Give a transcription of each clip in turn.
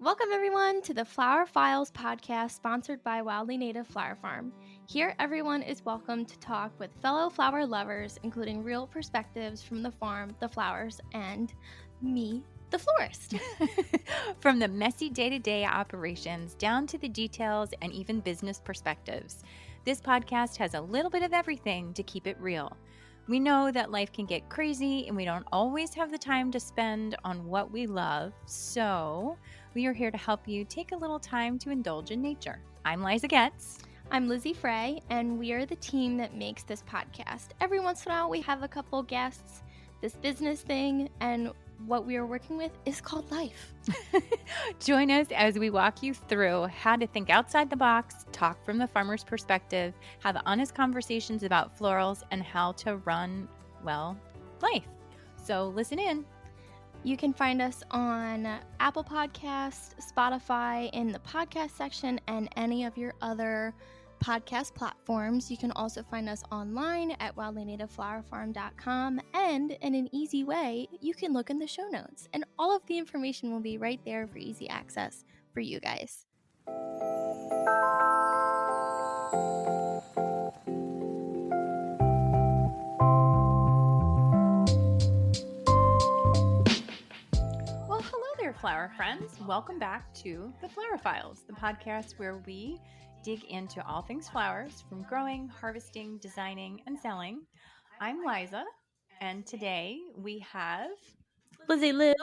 Welcome, everyone, to the Flower Files podcast sponsored by Wildly Native Flower Farm. Here, everyone is welcome to talk with fellow flower lovers, including real perspectives from the farm, the flowers, and me, the florist. From the messy day-to-day operations down to the details and even business perspectives, this podcast has a little bit of everything to keep it real. We know that life can get crazy and we don't always have the time to spend on what we love, so we are here to help you take a little time to indulge in nature. I'm Liza Getz. I'm Lizzy Frey, and we are the team that makes this podcast. Every once in a while, we have a couple guests, this business thing, and what we are working with is called life. Join us as we walk you through how to think outside the box, talk from the farmer's perspective, have honest conversations about florals, and how to run, well, life. So listen in. You can find us on Apple Podcasts, Spotify, in the podcast section, and any of your other podcast platforms. You can also find us online at wildlynativeflowerfarm.com, and in an easy way, you can look in the show notes, and all of the information will be right there for easy access for you guys. Well, hello there, flower friends. Welcome back to the Flower Files, the podcast where we dig into all things flowers, from growing, harvesting, designing, and selling. I'm Liza, and today we have Lizzy Lou.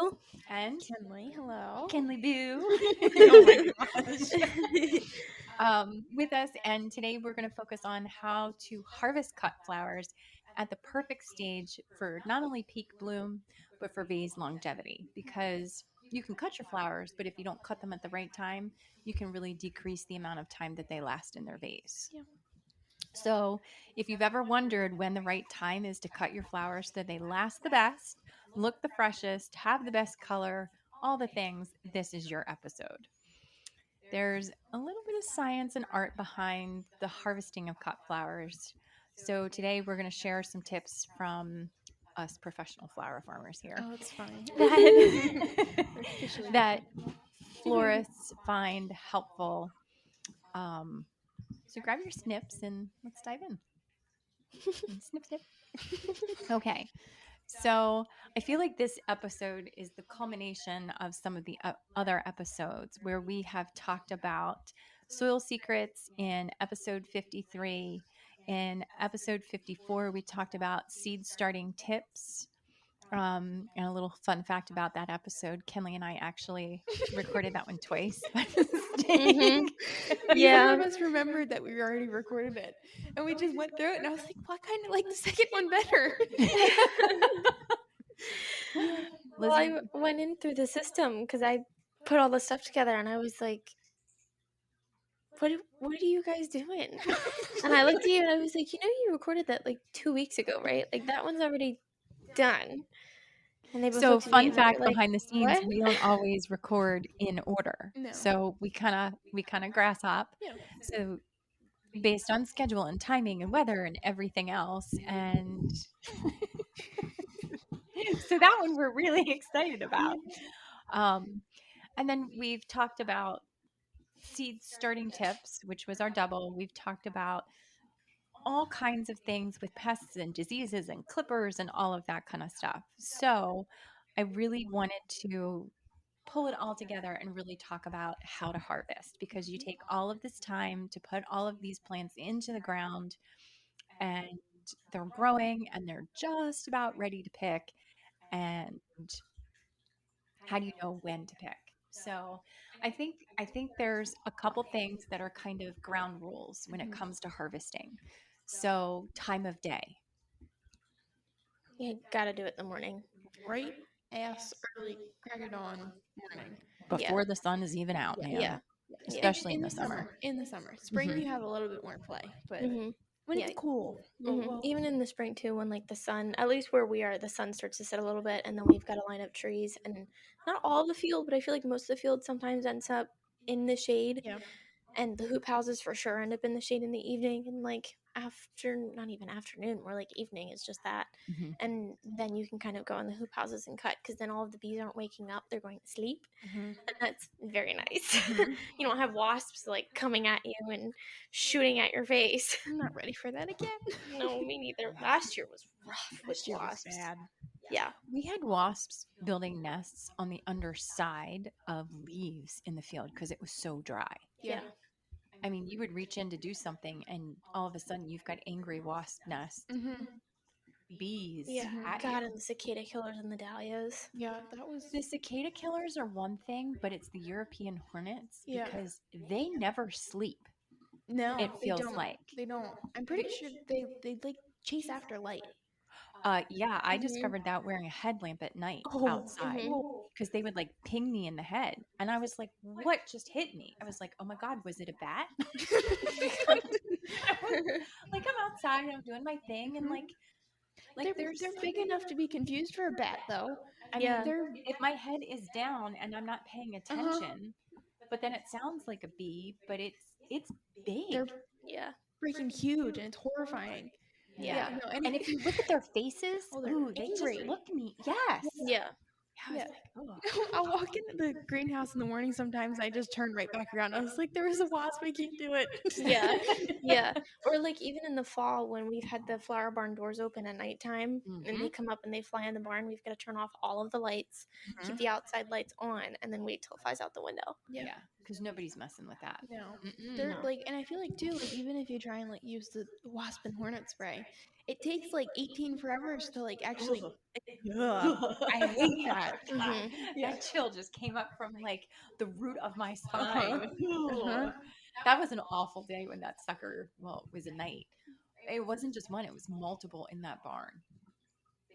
and Kenley, hello. Kenley Boo Oh my gosh. with us, and today we're going to focus on how to harvest cut flowers at the perfect stage for not only peak bloom, but for vase longevity, because you can cut your flowers, but if you don't cut them at the right time, you can really decrease the amount of time that they last in their vase. Yeah. So if you've ever wondered when the right time is to cut your flowers so that they last the best, look the freshest, have the best color, all the things, this is your episode. There's a little bit of science and art behind the harvesting of cut flowers. So today we're going to share some tips from us professional flower farmers here Oh, it's fine. that florists find helpful. So grab your snips and let's dive in. Snip, snip. Okay. So I feel like this episode is the culmination of some of the other episodes where we have talked about soil secrets in episode 53. In episode 54, we talked about seed starting tips. And a little fun fact about that episode, Kenley and I actually recorded that one twice. Mhm. Yeah. Yeah. One of us remembered that we already recorded it. And we just went through it, and I was like, well, I kind of like the second one better. Well, I went in through the system because I put all the stuff together, and I was like, what are you guys doing? And I looked at you and I was like, you recorded that like 2 weeks ago, right? Like that one's already done. And they both So looked at me fun and they fact were like, behind the scenes, what? we don't always record in order. No. So we kind of grass hop. Yeah. So based on schedule and timing and weather and everything else. And so that one we're really excited about. And then we've talked about seed starting tips, which was our double. We've talked about all kinds of things with pests and diseases and clippers and all of that kind of stuff. So I really wanted to pull it all together and really talk about how to harvest, because you take all of this time to put all of these plants into the ground and they're growing and they're just about ready to pick. And how do you know when to pick? So I think there's a couple things that are kind of ground rules when it comes to harvesting. So time of day. You gotta do it in the morning. Right ass early, crack of dawn morning. Before the sun is even out, man. Yeah. Especially in the summer. In the summer. Spring, Mhm. you have a little bit more play, but Mhm. when Yeah. it's cool. Mhm. Even in the spring too, when like the sun, at least where we are, the sun starts to set a little bit, and then we've got a line of trees, and not all the field, but I feel like most of the field sometimes ends up in the shade. Yeah. And the hoop houses for sure end up in the shade in the evening, and like not even afternoon, more like evening is just that. Mhm. And then you can kind of go in the hoop houses and cut, because then all of the bees aren't waking up, they're going to sleep. Mhm. And that's very nice. Mhm. You don't have wasps like coming at you and shooting at your face. I'm not ready for that again. No, me neither. Last year was rough with This year was wasps. bad. Yeah. We had wasps building nests on the underside of leaves in the field because it was so dry. Yeah. I mean, you would reach in to do something, and all of a sudden, you've got angry wasp nest Mm-hmm. bees Yeah. at God, you. and the cicada killers and the dahlias. Yeah, that was. The cicada killers are one thing, but it's the European hornets Yeah. because they never sleep. No, It they feels don't. like. They don't. I'm pretty sure they like chase after light. Yeah, I Mhm. discovered that wearing a headlamp at night Oh. outside Mhm. because they would like ping me in the head, and I was like, "What just hit me?" I was like, "Oh my god, was it a bat?" Like I'm outside and I'm doing my thing, and like they're big enough to be confused for a bat, though. I Yeah. mean, they're. if my head is down and I'm not paying attention, but then it sounds like a bee, but it's big. They're Yeah. freaking huge, and it's horrifying. Yeah. No, And if you look at their faces, Oh, they're ooh, they just angry. look me. Yes. Yeah. I was Yeah. like, oh. I'll walk into the greenhouse in the morning sometimes. I just turn right back around. I was like, there was a wasp. I can't do it. Yeah. Yeah. Or like even in the fall when we've had the flower barn doors open at nighttime and they come up and they fly in the barn, we've got to turn off all of the lights, keep the outside lights on, and then wait till it flies out the window. Yeah, because nobody's messing with that. No. Mm-mm. They're like, and I feel like too, like even if you try and like use the wasp and hornet spray, it takes like 18 forevers to like actually. Ugh, I hate that. Mhm. That chill just came up from like the root of my spine. Uh-huh. That was an awful day when that sucker, well, it was a night. It wasn't just one, it was multiple in that barn.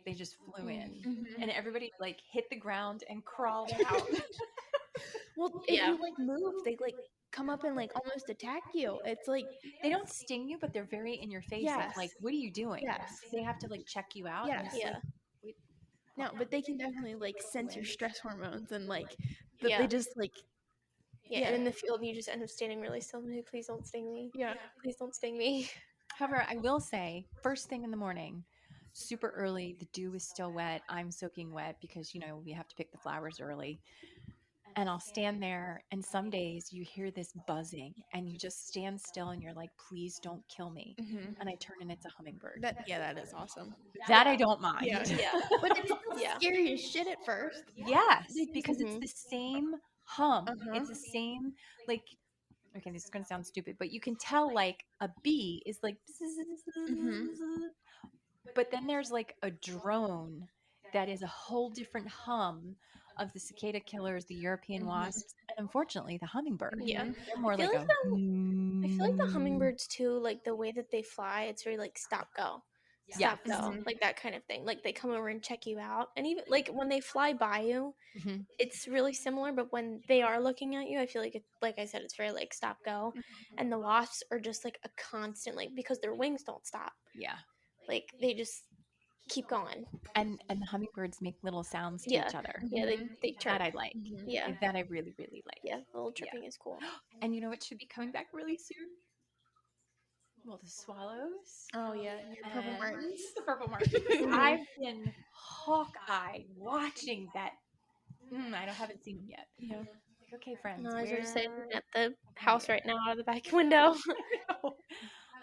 They just flew in, Mhm. and everybody like hit the ground and crawled out. Well, if Yeah. you like move, they like come up and like almost attack you. It's like, They don't sting you, but they're very in your face. Yes. Like, what are you doing? Yes. They have to like check you out. And Yes. it's Yeah. like, wait, no, but they can definitely like sense your stress hormones and like Yeah. they just like Yeah. And in the field, you just end up standing really still. Like, please don't sting me. yeah. Please don't sting me. However, I will say, first thing in the morning, super early, the dew is still wet. I'm soaking wet because, we have to pick the flowers early. And I'll stand there, and some days you hear this buzzing, and you just stand still and you're like, please don't kill me. Mhm. And I turn and it's a hummingbird. That is awesome. That I don't mind. Yeah. Yeah. But it's still Yeah. scary as shit at first. Yes, They just- because it's Mhm. the same hum. Uh-huh. It's the same, like, okay, this is going to sound stupid, but you can tell, like, a bee is like, but then there's like a drone that is a whole different hum of the cicada killers, the European wasps, and unfortunately the hummingbird. Yeah. They're more I feel like like I feel like the hummingbirds too, like the way that they fly, it's very like stop go. Yeah. Stop go. Like that kind of thing. Like they come over and check you out. And even like when they fly by you, Mhm. it's really similar, but when they are looking at you, I feel like like I said, it's very like stop go. And the wasps are just like a constant, like because their wings don't stop. Yeah. Like they just keep going. And the hummingbirds make little sounds to Yeah. each other. Yeah, they chirp. That I like. Yeah. That I really, really like. Yeah, the little chirping is cool. And you know what should be coming back really soon? Well, the swallows. Oh yeah, your purple and martins. The purple martins. I've been hawk-eyed watching that. I haven't seen them yet. Yeah. Like, okay, friends. No, I was just where- saying at the house right now out of the back window.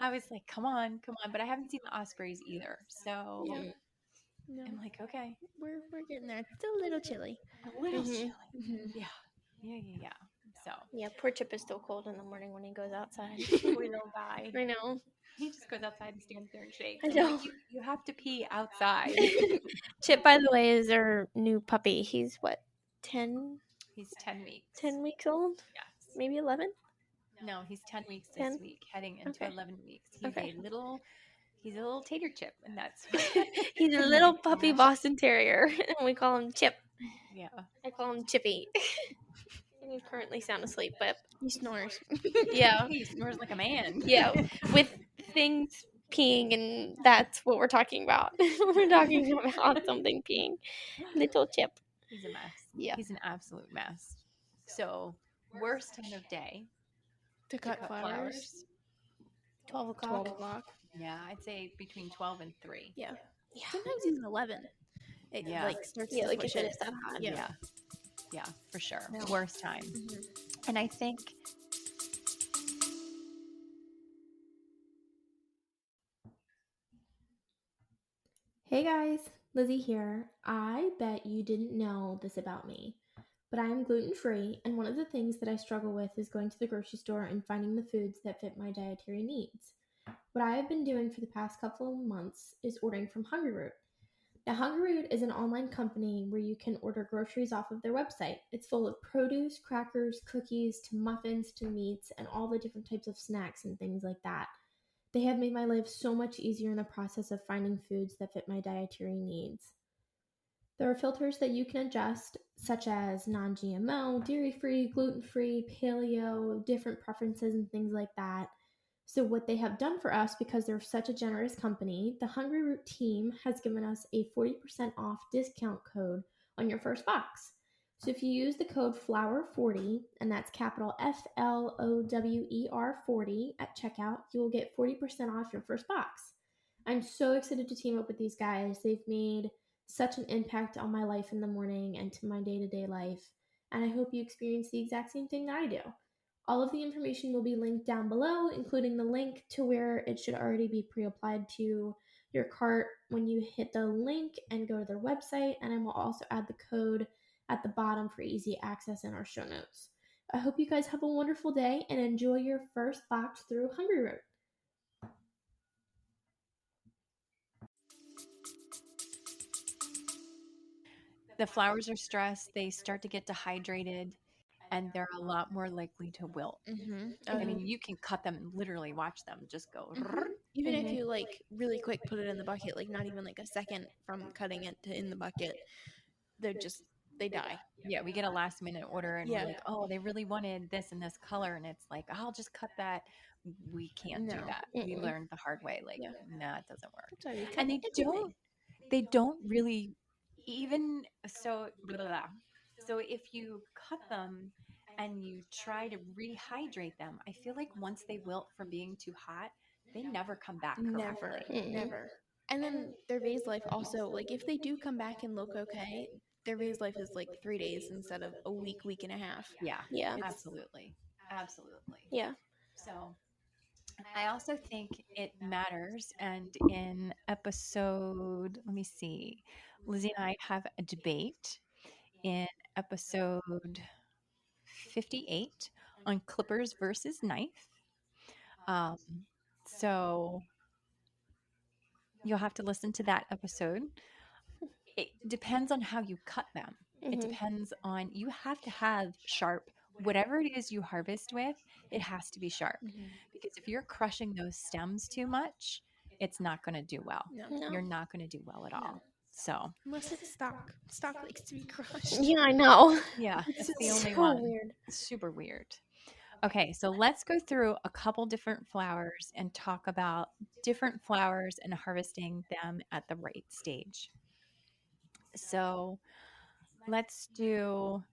I was like, come on. But I haven't seen the ospreys either. So Yeah. No, I'm like, okay. we're getting there. It's still a little chilly. A little Mhm. chilly. Mhm. Yeah. So Yeah, poor Chip is still cold in the morning when he goes outside. poor little guy. I know. He just goes outside and stands there and shakes. I I'm like, know. you have to pee outside. Chip, by the way, is our new puppy. He's what, 10 He's 10 weeks. weeks old? Yes. Maybe 11? No, he's 10 weeks 10? this week, heading into Okay. 11 weeks. He's Okay. he's a little tater chip, and that's He's a little puppy Boston Terrier, and we call him Chip. yeah. I call him Chippy. And he's currently sound asleep, but He snores. yeah. He snores like a man. Yeah, with things peeing, and that's what we're talking about. We're talking about something peeing. Little Chip. He's a mess. Yeah. He's an absolute mess. So, worst time of day, To cut flowers. 12 o'clock. 12 o'clock. Yeah, I'd say between 12 and 3. Yeah. Yeah. Sometimes even 11. It Yeah. starts Yeah, to like push if it. it's that hot. Yeah. Yeah. Yeah, for sure. No. Worst time. Mhm. And I think Hey guys, Lizzy here. I bet you didn't know this about me, but I am gluten free, and one of the things that I struggle with is going to the grocery store and finding the foods that fit my dietary needs. What I have been doing for the past couple of months is ordering from Hungry Root. Now, Hungry Root is an online company where you can order groceries off of their website. It's full of produce, crackers, cookies, to muffins, to meats, and all the different types of snacks and things like that. They have made my life so much easier in the process of finding foods that fit my dietary needs. There are filters that you can adjust, such as non GMO, dairy free, gluten free, paleo, different preferences, and things like that. So, what they have done for us, because they're such a generous company, the Hungry Root team has given us a 40% off discount code on your first box. So, if you use the code FLOWER40, and that's capital FLOWER 40 at checkout, you will get 40% off your first box. I'm so excited to team up with these guys. They've made such an impact on my life in the morning and to my day-to-day life, and I hope you experience the exact same thing that I do. All of the information will be linked down below, including the link to where it should already be pre-applied to your cart when you hit the link and go to their website, and I will also add the code at the bottom for easy access in our show notes. I hope you guys have a wonderful day and enjoy your first box through Hungry Root. the flowers are stressed, they start to get dehydrated, and they're a lot more likely to wilt. Mhm. I mean, you can cut them and literally watch them just go. Even if Mhm. you really quick put it in the bucket, not even a second from cutting it to in the bucket, they die. Yeah, we get a last minute order and Yeah. we're like, oh, they really wanted this and this color. And it's like, I'll just cut that. We can't do No. that. We Mm-mm. learned the hard way. Like, Yeah. nah, it doesn't work. That's why we cut And everything. they don't really even so blah, blah, blah. So if you cut them and you try to rehydrate them, I feel like once they wilt from being too hot, they never come back Never. correctly. Mm-mm. Never. And then their vase life also, if they do come back and look okay, their vase life is 3 days instead of a week and a half. Yeah, Yeah. absolutely. Absolutely. Yeah. So I also think it matters. And in episode, let me see, Lizzie and I have a debate in episode 58 on clippers versus knife. Um, so you'll have to listen to that episode. It depends on how you cut them. It Mhm. depends on, you have to have sharp, whatever it is you harvest with, it has to be sharp. Because if you're crushing those stems too much, it's not going to do well. No. No. You're not going to do well at all. No. So, Unless it's stock. Stock likes to be crushed. Yeah, I know. yeah, it's the only so one. weird. Super weird. Okay, so let's go through a couple different flowers and talk about different flowers and harvesting them at the right stage. So, let's do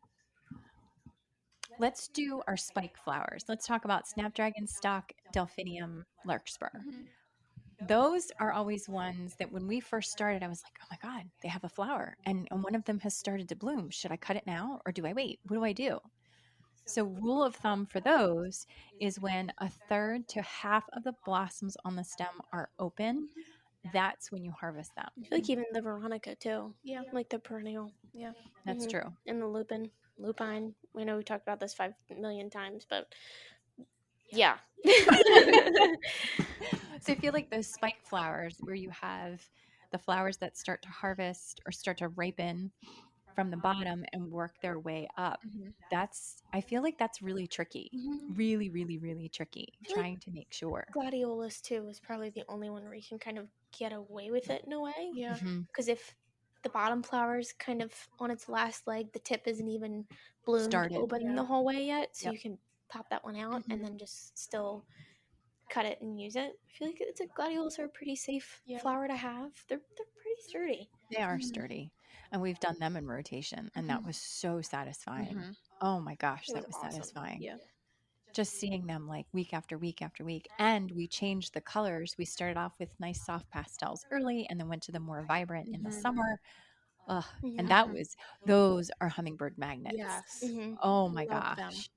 our spike flowers. Let's talk about snapdragon, stock, delphinium, larkspur. Those are always ones that when we first started, I was like, oh my God, they have a flower. And one of them has started to bloom. Should I cut it now or do I wait? What do I do? So, rule of thumb for those is when a third to half of the blossoms on the stem are open, that's when you harvest them. I feel like even the Veronica too. Yeah. Like the perennial. Yeah. That's Mhm. true. And the lupine. We know we talked about this 5 million times, but yeah. So, I feel like those spike flowers where you have the flowers that start to harvest or start to ripen from the bottom and work their way up. I feel like that's really tricky. Really, really, really tricky. feel like Trying to make sure. Gladiolus too is probably the only one where you can kind of get away with it in a way. Yeah. Mhm. Because if the bottom flower's kind of on its last leg, the tip isn't even bloomed Started. open Yeah. the whole way yet, so Yep. you can pop that one out and then just still cut it and use it. I feel like gladiolus are a pretty safe Yeah. flower to have. They're pretty sturdy. They are sturdy. And we've done them in rotation, and that was so satisfying. Mhm. Oh my gosh, It that was was awesome. satisfying. Yeah. just seeing them like week after week after week. And we changed the colors. We started off with nice soft pastels early and then went to the more vibrant in the summer. Ugh. And those are hummingbird magnets. Yes. Oh my Love them. gosh.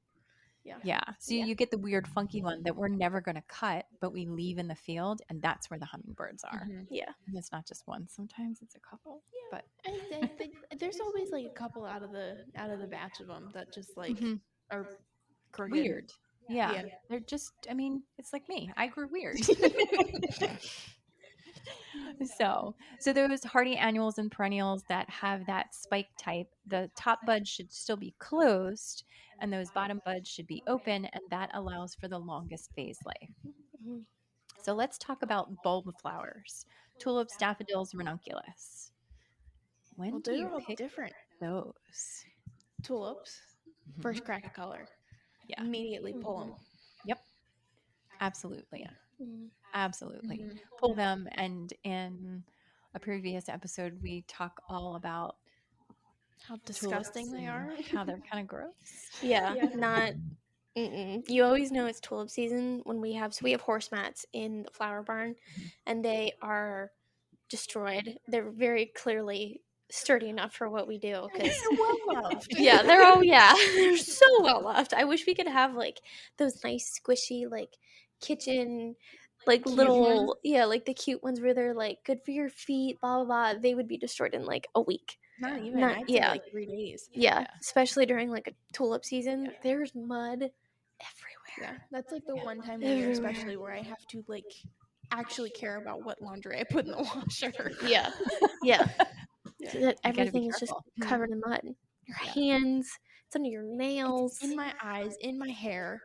Yeah. Yeah. So you get the weird funky one that we're never going to cut, but we leave in the field, and that's where the hummingbirds are. Yeah. And it's not just one. Sometimes it's a couple. But I think there's always like a couple out of the batch of them that just like are crooked. weird. Yeah. Yeah. They're just, I mean, it's like me. I grew weird. So those hardy annuals and perennials that have that spike type, the top buds should still be closed and those bottom buds should be open, and that allows for the longest phase life. So let's talk about bulb flowers: tulips, daffodils, ranunculus. When Well, do they're you all pick different. those? Tulips, first crack of color. Yeah. Immediately pull them. Yep. Absolutely. Mhm. Absolutely. Pull them. And in a previous episode, we talk all about How disgusting tulips they and are. how they're kind of gross. Yeah, not. You always know it's tulip season when we have horse mats in the flower barn, and they are destroyed. They're very clearly sturdy enough for what we do. Because well loved. yeah, they're so well loved. I wish we could have like those nice squishy like kitchen like Cute little ones? like the cute ones where they're like good for your feet, blah blah blah. They would be destroyed in like a week. Not even. Not- I'd say like 3 days. Yeah, especially during like a tulip season. Yeah. There's mud everywhere. Yeah, that's like the one time of year, especially where I have to like actually care about what laundry I put in the washer. Yeah. So that You gotta be everything is just careful. covered in mud. Your hands, it's under your nails. In my eyes, in my hair,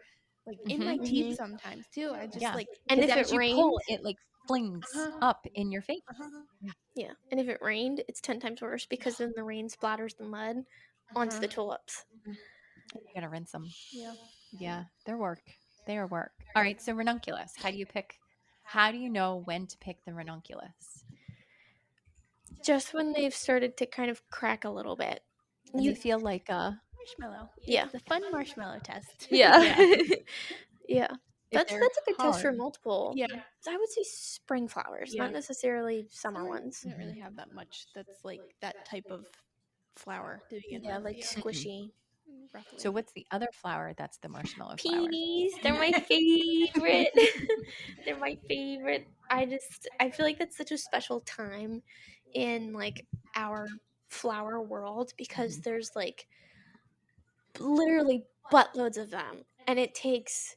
like in my teeth sometimes too. I just Yeah. like And if as it you rains, pull, it like flings up in your face. yeah. And if it rained, it's 10 times worse because then the rain splatters the mud onto the tulips. You gotta rinse them. Yeah. Yeah, they're work. They are work. All right, so ranunculus. How do you know when to pick the ranunculus? Just when they've started to kind of crack a little bit. You feel like Marshmallow. Yeah. It's a fun marshmallow test. Yeah. Yeah. Yeah. if That's they're a good test for hard. multiple. Yeah. So I would say spring flowers, Yeah. not necessarily summer ones. We don't really have that much that's like that type of flower to begin Yeah, with. like squishy. Roughly. So what's the other flower that's the marshmallow flower? Peonies, they're my favorite. They're my favorite. I feel like that's such a special time in like our flower world because there's like literally buttloads of them and it takes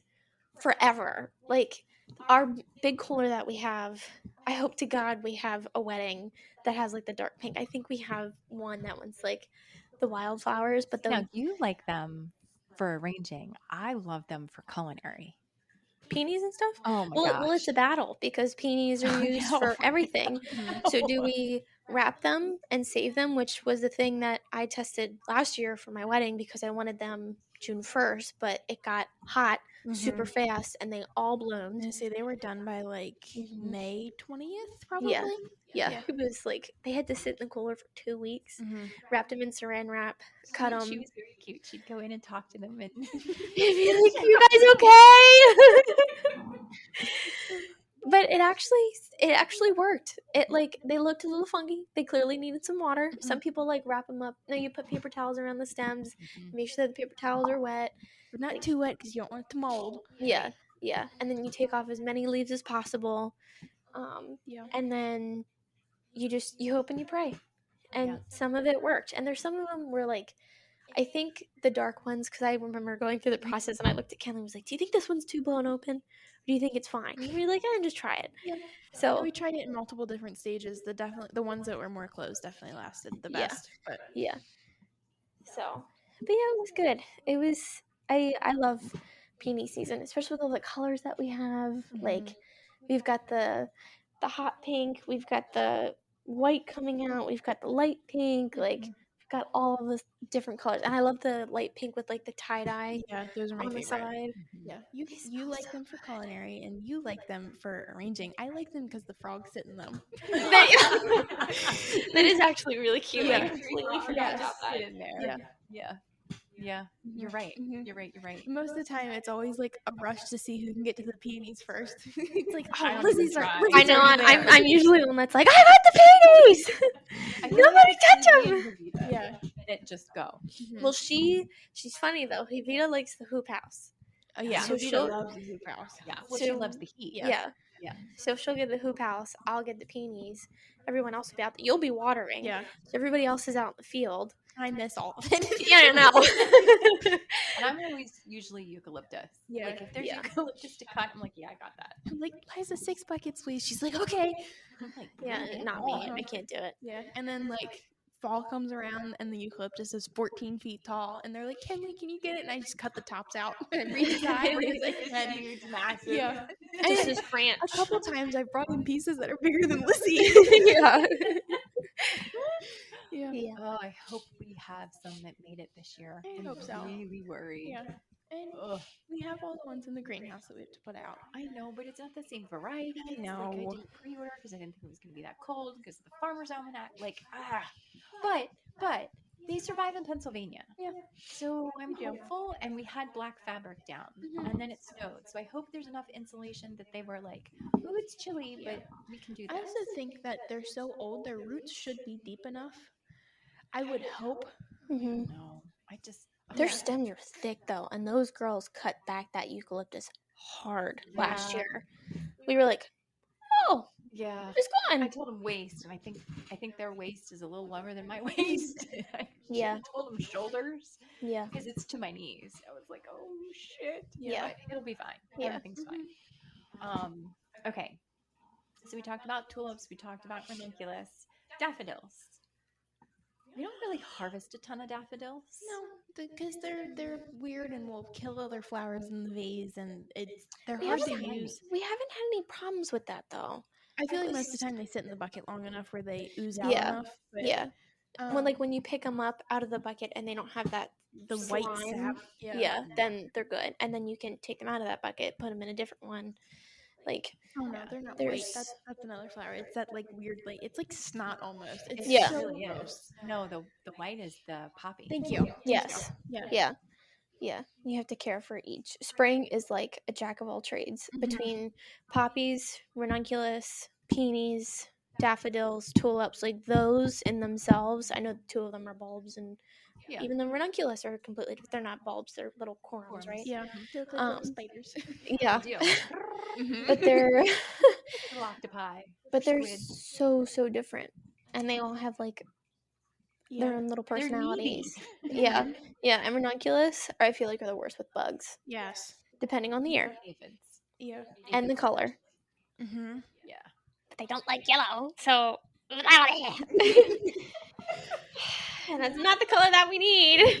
forever. Like our big cooler that we have, I hope to God we have a wedding that has like the dark pink. I think we have one that one's like the wildflowers, but the Now you like them for arranging. I love them for culinary. peonies and stuff. Oh my Well, it's gosh. a battle because peonies are used for everything. So do we wrap them and save them, which was the thing that I tested last year for my wedding because I wanted them June 1st, but it got hot super fast and they all bloomed. I say they were done by like May 20th, probably. Yeah. It was like they had to sit in the cooler for 2 weeks. Wrapped them in saran wrap, cut them. She was very cute. She'd go in and talk to them and Be like, "You guys okay?" But it actually worked. It like they looked a little funky. They clearly needed some water. Some people like wrap them up. No, you put paper towels around the stems. Make sure that the paper towels are wet. But not too wet because you don't want it to mold. Yeah. And then you take off as many leaves as possible. And then you hope and you pray. And some of it worked. And there's some of them where like I think the dark ones, because I remember going through the process and I looked at Kelly and was like, do you think this one's too blown open? Or do you think it's fine? And we were like, just try it. Yeah. So we tried it in multiple different stages. The ones that were more closed definitely lasted the best. But yeah. So, but yeah, it was good. It was, I love peony season, especially with all the colors that we have. Like, we've got the hot pink, we've got the white coming out, we've got the light pink, like, we've got all of the different colors. And I love the light pink with, like, the tie-dye those are my on the favorite. side. Yeah, you like them for culinary and you like them for arranging. I like them because the frogs sit in them. That is actually really cute. I completely forgot about that. in there. Yeah. Yeah, you're right. Mhm. You're right. You're right. Most of the time, it's always like a rush to see who can get to the peonies first. It's like, I oh, don't even Lizzie's right. try. Lizzie's I know. already there. I'm usually the one that's like, I got the peonies. I feel Nobody like touch it's me them. and Vegeta Yeah. that just go. Well, she's funny though. Vita likes the hoop house. Oh yeah. So Vita she'll- loves the hoop house. Yeah. Well, she So- loves the heat. Yeah. Yeah. So she'll get the hoop house. I'll get the peonies. Everyone else will be out there. You'll be watering. Yeah. So everybody else is out in the field. I miss all of it. Yeah, I know. And I'm always usually eucalyptus. Yeah. Like if there's Yeah. eucalyptus to cut, I'm like, yeah, I got that. I'm like, Liza, 6 buckets, please. She's like, okay. I'm like, Yeah, bring it not me. on. I can't do it. Yeah. And then like fall comes around and the eucalyptus is 14 feet tall, and they're like, Kenley, can you get it? And I just cut the tops out and redesign. It's huge, massive. Yeah. Just And this branch. a couple times I've brought in pieces that are bigger than Lizzie. Yeah. Yeah. Yeah. Oh, I hope we have some that made it this year. I I'm hope so. really worried. Yeah. And Ugh. we have all the ones in the greenhouse that we have to put out. I know, but it's not the same variety. I Like, I know. didn't pre-order because I didn't think it was going to be that cold because of the farmer's almanac. Like, but they survive in Pennsylvania. Yeah. So I'm do. hopeful, and we had black fabric down, and then it snowed. So I hope there's enough insulation that they were like, "Oh, it's chilly, but we can do I this." also think that they're so old, their roots should be deep enough. I would hope. Hmm. No, I just Their Yeah. stems are thick though, and those girls cut back that eucalyptus hard last Yeah. year. We were like, oh, yeah. it's I gone. told them waist, and I think their waist is a little longer than my waist. I Yeah. told them shoulders Yeah. because it's to my knees. I was like, oh shit. Yeah. But it'll be fine. Yeah. Everything's fine. Okay. So we talked about tulips. We talked about ranunculus, daffodils. We don't really harvest a ton of daffodils. No, because they're weird and will kill other flowers in the vase, and they're We hard to haven't- use. We haven't had any problems with that though. I feel like most of the time they sit in the bucket long enough where they ooze out Yeah. enough. But, Yeah. um, When you pick them up out of the bucket and they don't have that the white slime, sap. yeah, then they're good. And then you can take them out of that bucket, put them in a different one. Like, Oh no, they're not white. There's- That's another flower. It's that like weird, like it's like snot almost. It's Yeah. so really gross. is. No, the white is the poppy. Thank you. yes. Yeah. Yeah. Yeah. You have to care for each. Spring is like a jack of all trades Mhm. between poppies, ranunculus, peonies, daffodils, tulips, like those in themselves. I know 2 of them are bulbs, and Yeah. even the ranunculus are completely different. They're not bulbs, they're little corms, right? Yeah. They look like little Um, spiders. Yeah. Deal. But they're Little octopi. but they're Squid. so different. And they all have like their own little They're needy. personalities. Yeah. Yeah, and ranunculus, I feel like, are the worst with bugs, Yes. depending on the year Aphids. Yeah. and the color. Mm-hmm. Yeah. But they don't like yellow, so and that's not the color that we need.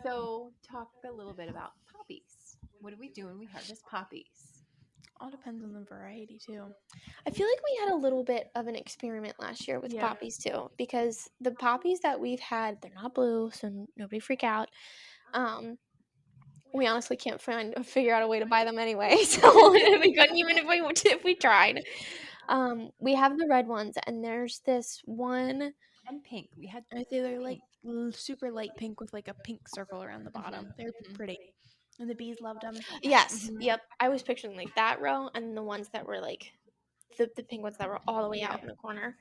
So talk a little bit about poppies. What do we do when we harvest poppies? All depends on the variety too. I feel like we had a little bit of an experiment last year with Yeah. poppies too, because the poppies that we've had, they're not blue, so nobody freak out. We honestly can't figure out a way to buy them anyway, so we couldn't even if we tried. We have the red ones, and there's this one. And pink. We had I say they're like super light pink with like a pink circle around the bottom. They're pretty, and the bees loved them. Yes, Mhm. yep. I was picturing like that row, and the ones that were like the pink ones that were all the way out in the corner,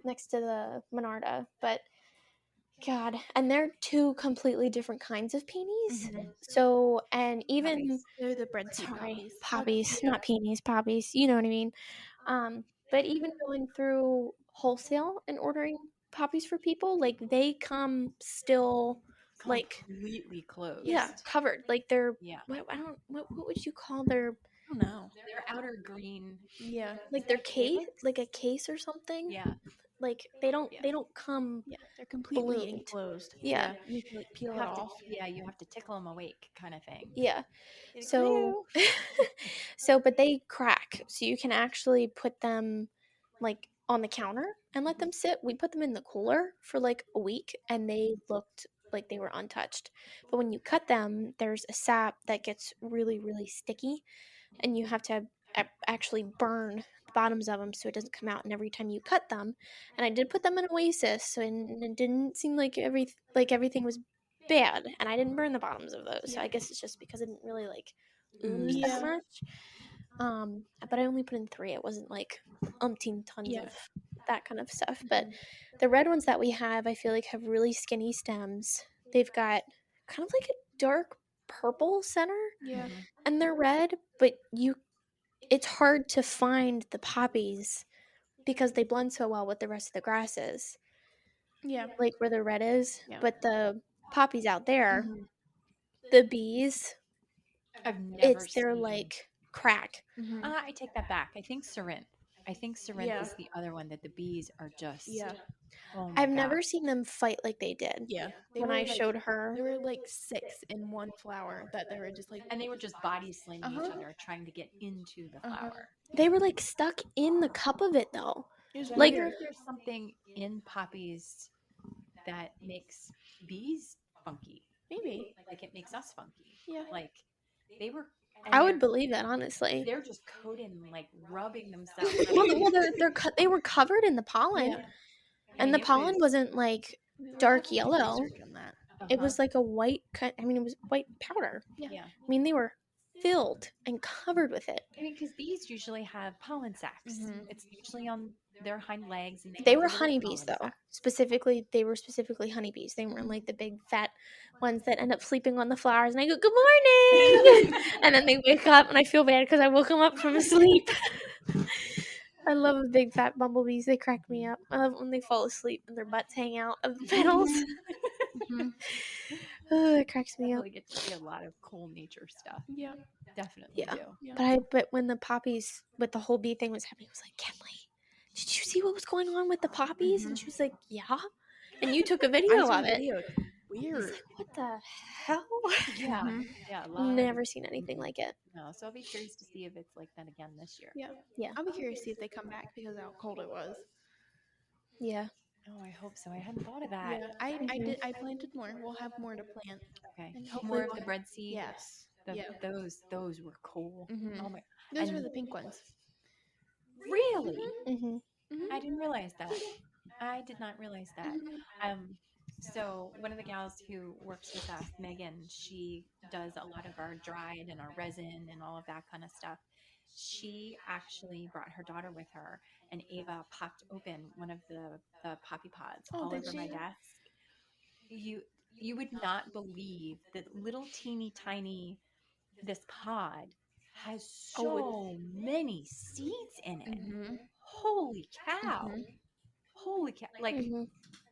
next to the Monarda. But God, and they're 2 completely different kinds of peonies. Mhm. So, and even Poppies. They're the breadseed sorry, poppies. poppies, not peonies, poppies. You know what I mean? But even going through wholesale and ordering poppies for people, like they come still like completely closed. covered. Like they're Yeah. what would you call their I don't know. They're outer green. Yeah. like their case, like a case or something? Yeah. Like they don't Yeah. come. Yeah. They're completely Ballooned. enclosed. Yeah. You can like peel You it have to, off. you have to tickle them awake, kind of thing. Yeah. Get a So clue. but they crack. So you can actually put them like on the counter and let them sit. We put them in the cooler for like a week, and they looked like they were untouched. But when you cut them, there's a sap that gets really, really sticky, and you have to actually burn the bottoms of them so it doesn't come out. And every time you cut them, and I did put them in Oasis, and it didn't seem like everything was bad, and I didn't burn the bottoms of those. So Yeah. I guess it's just because I didn't really like ooze Yeah. that much. But I only put in 3. It wasn't like umpteen tons Yeah. of that kind of stuff. But the red ones that we have, I feel like have really skinny stems. They've got kind of like a dark purple center, Yeah. and they're red, but it's hard to find the poppies because they blend so well with the rest of the grasses, Yeah. like where the red is. Yeah. But the poppies out there, Mhm. the bees, I've never they're seen. like crack. Mhm. I take that back. I think Sarinth. Yeah. Is the other one that the bees are just. Yeah. Oh my I've never gosh. seen them fight like they did. Yeah. They When were I like, showed her, there were like 6 in one flower that they were just like. And they were just body slamming each Uh-huh. other, trying to get into the Uh-huh. flower. they were like stuck in the cup of it though. It was I Like- wonder weird. if there's something in poppies that makes bees funky. Maybe. Like it makes us funky. Yeah. Like they were. and I would they're- believe that, honestly. They're just coated and like rubbing themselves. Well, they were covered in the pollen, Yeah. and the pollen wasn't like dark yellow. Research on that. It was like a white. I mean, it was white powder. Yeah. I mean, they were filled and covered with it. I mean, because bees usually have pollen sacs. Mhm. It's usually on their hind legs, and They have were little honeybees, pollen though. sacs. They were specifically honeybees. They weren't like the big fat ones that end up sleeping on the flowers. And I go, "Good morning," and then they wake up, and I feel bad because I woke them up from a sleep. I love big fat bumblebees. They crack me up. I love when they fall asleep and their butts hang out of the petals. Mhm. Oh, it cracks me up. Definitely get to see a lot of cool nature stuff. Yeah. Definitely Yeah. do. But when the poppies with the whole bee thing was happening, I was like, Kenley, did you see what was going on with the poppies? And she was like, yeah. And you took a video of it. Video. I was Weird. like, what the hell? Yeah. Mhm. Yeah. A lot. Never seen anything like it. No. So I'll be curious to see if it's like that again this year. Yeah. Yeah. I'll be curious to see if they come back because of how cold it was. Yeah. Oh, I hope so. I hadn't thought of that. Yeah. I planted more. We'll have more to plant. Okay. And hopefully More of we'll the have- bread seed. Yes. Yeah. Those were cool. Mhm. Oh my. Those are and- the pink ones. Really? Mm-hmm. Mhm. I didn't realize that. I did not realize that. So one of the gals who works with us, Megan, she does a lot of our dried and our resin and all of that kind of stuff. She actually brought her daughter with her, and Ava popped open one of the poppy pods Oh, all did over my she? desk. You would not believe that little teeny tiny this pod has so many seeds in it. Mm-hmm. Holy cow! Mhm. Holy cow! Like Mm-hmm.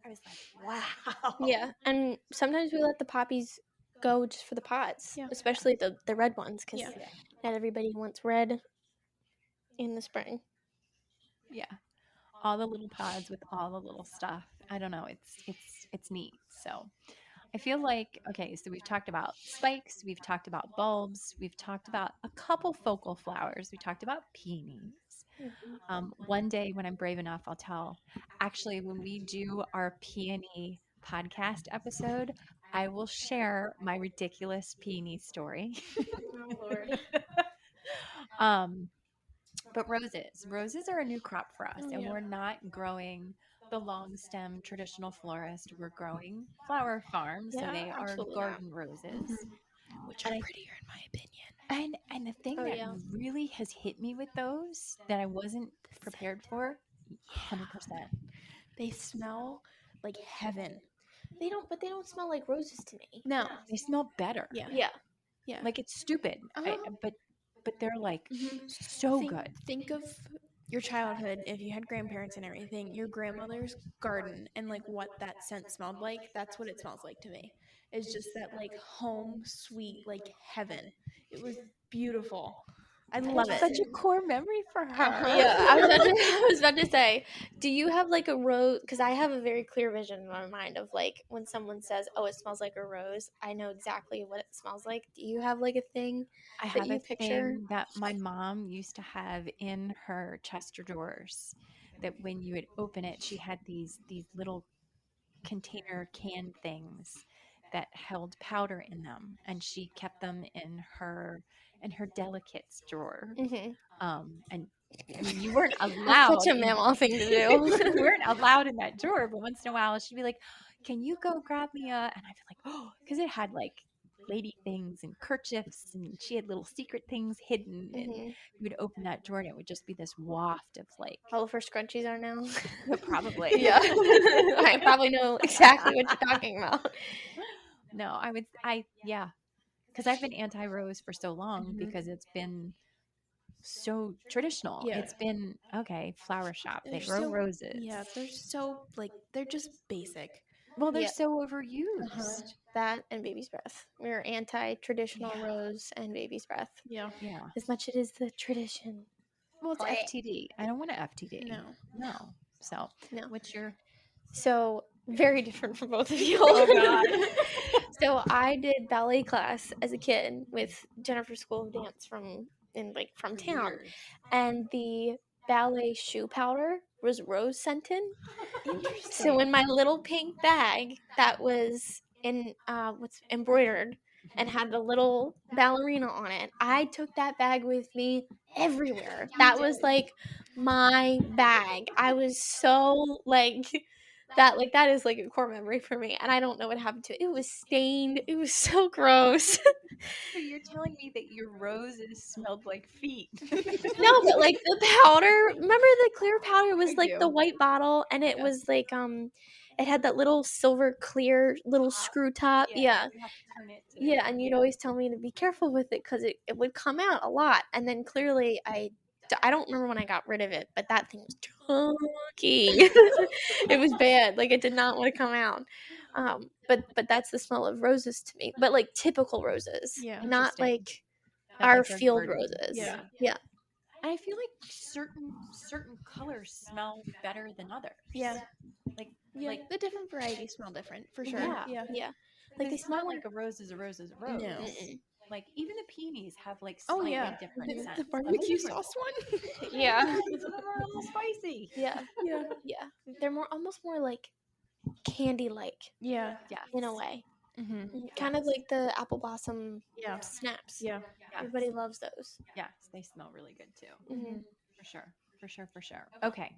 I was like, wow. Yeah. And sometimes we let the poppies go just for the pods, Yeah. especially the red ones, because Yeah. not everybody wants red in the spring. Yeah. All the little pods with all the little stuff. I don't know. It's neat. So I feel like, okay, so we've talked about spikes, we've talked about bulbs, we've talked about a couple focal flowers, we talked about peonies. One day when I'm brave enough, I'll tell. Actually, when we do our peony podcast episode, I will share my ridiculous peony story. Oh, Lord. But roses are a new crop for us, Oh, and yeah. we're not growing the long stem traditional florist. We're growing flower farm, so Yeah, they are absolutely garden roses. Which And are I- prettier in my opinion. And the thing Oh, that yeah. really has hit me with those that I wasn't prepared for, 100%. They smell like heaven. They don't smell like roses to me. No. They smell better. Yeah. Yeah. Yeah. Like it's stupid, Uh-huh. but they're like Mhm. so good. Think of your childhood, if you had grandparents and everything, your grandmother's garden and like what that scent smelled like. That's what it smells like to me. It's just that like home sweet, like heaven. It was beautiful. I love it. Such a core memory for her. Yeah, I was about to say, do you have like a rose? Because I have a very clear vision in my mind of like when someone says, "Oh, it smells like a rose," I know exactly what it smells like. Do you have like a thing? I that have you a picture? thing that my mom used to have in her chest of drawers. That when you would open it, she had these little container can things that held powder in them, and she kept them in her delicates drawer. Mm-hmm. And I mean, you weren't allowed. Such a mammal thing to do. You weren't allowed in that drawer, but once in a while she'd be like, can you go grab me a? And I'd be like, oh, because it had like lady things and kerchiefs, and she had little secret things hidden. And Mhm. you would open that drawer, and it would just be this waft of like, All of her scrunchies are now. probably. Yeah. I probably know exactly what you're talking about. No, yeah, because I've been anti-rose for so long Mhm. because it's been so traditional. Yeah. It's been okay, flower shop. They They're grow so- roses. Yeah, they're so like they're just basic. Well, they're Yeah. so overused. That and baby's breath. We're anti-traditional Yeah. rose and baby's breath. Yeah. Yeah. As much it is the tradition. Well, it's Blech. FTD. I don't want to FTD. No. No. So, No. what's your? So very different from both of you. Oh, God. So I did ballet class as a kid with Jennifer School of Dance from town, and the ballet shoe powder was rose scented. Interesting. So in my little pink bag that was in what's embroidered and had the little ballerina on it, I took that bag with me everywhere. That was like my bag. I was so like that is like a core memory for me, and I don't know what happened to it. It was stained. It was so gross. So you're telling me that your roses smelled like feet? No, but like the powder, remember the clear powder was I like do. the white bottle, and it Yeah. was like it had that little silver clear little screw top. Yeah. You have to turn it. Yeah, and you'd always tell me to be careful with it because it would come out a lot. And then clearly I don't remember when I got rid of it, but that thing was chunky. It was bad. Like it did not want to come out. But that's the smell of roses to me. But like typical roses. Yeah. Not Interesting. like Not our like their field garden. roses. Yeah. Yeah. And I feel like certain colors smell better than others. Yeah. Like Yeah. like The different varieties smell different for sure. Yeah. Yeah. Yeah. like Like they it's not smell like a rose is a rose is a rose. No. Mm-mm. Like even the peonies have like Oh slightly yeah. different The scents. barbecue sauce one. Yeah. Some of them are a little spicy. Yeah. Yeah. Yeah. They're almost more like candy like Yeah. Yes. in a way. Mm-hmm. Kind of like the apple blossom Yeah. snaps. Yeah. Yes. Everybody loves those. Yes, they smell really good too. Mhm. For sure. For sure. For sure. Okay.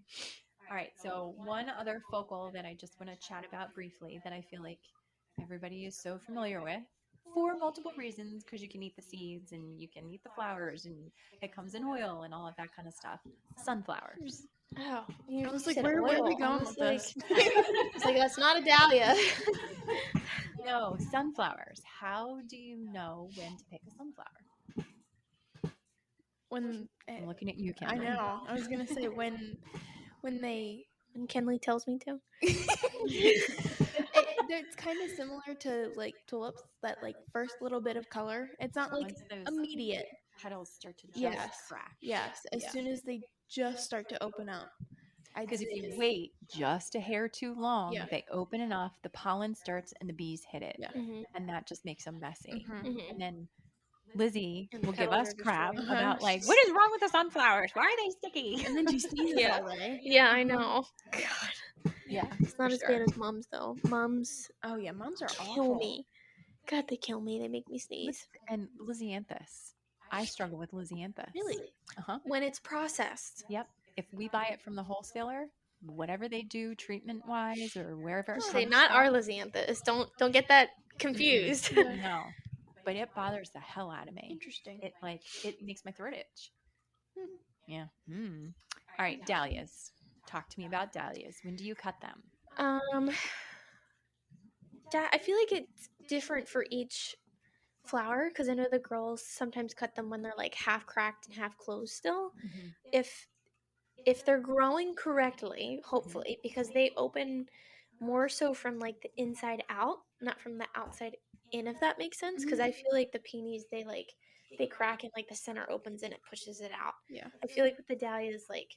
All right. So one other focal that I just want to chat about briefly that I feel like everybody is so familiar with for multiple reasons, because you can eat the seeds and you can eat the flowers and it comes in oil and all of that kind of stuff. Sunflowers. Oh, you I was like, said where are we oil. I going was with like, this? It's like that's not a dahlia. No, sunflowers. How do you know when to pick a sunflower? When I'm looking at you, I Cameron. know. I was gonna say when they And Kenley tells me to. it's kind of similar to like tulips, that like first little bit of color. It's not like Once those immediate. petals start to just Yes. crack. Yes, as soon as they just start to open up. Because if you wait just a hair too long, Yeah. they open enough, the pollen starts, and the bees hit it. Yeah. Mhm. And that just makes them messy. Mhm. Mhm. And then Lizzie And the will give petals us are crap destroyed. about like, what is wrong with the sunflowers? Why are they sticky? And then she sneezes Yeah. all day. Yeah, I know. God, Yeah, it's not for as sure. bad as mums though. Mums Oh yeah, moms are kill awful. me. God, they kill me. They make me sneeze. And Lizzianthus. I struggle with Lizzianthus. Really? Uh-huh. When it's processed. Yep. If we buy it from the wholesaler, whatever they do treatment-wise or wherever it Say comes not from, our Lizzianthus. Don't get that confused. no. But it bothers the hell out of me. Interesting. It makes my throat itch. Yeah. All right, dahlias. Talk to me about dahlias. When do you cut them? I feel like it's different for each flower because I know the girls sometimes cut them when they're like half cracked and half closed still. If they're growing correctly, hopefully, because they open more so from like the inside out, not from the outside in, if that makes sense. Because I feel like the peonies they crack and like the center opens and it pushes it out. Yeah. I feel like with the dahlias, like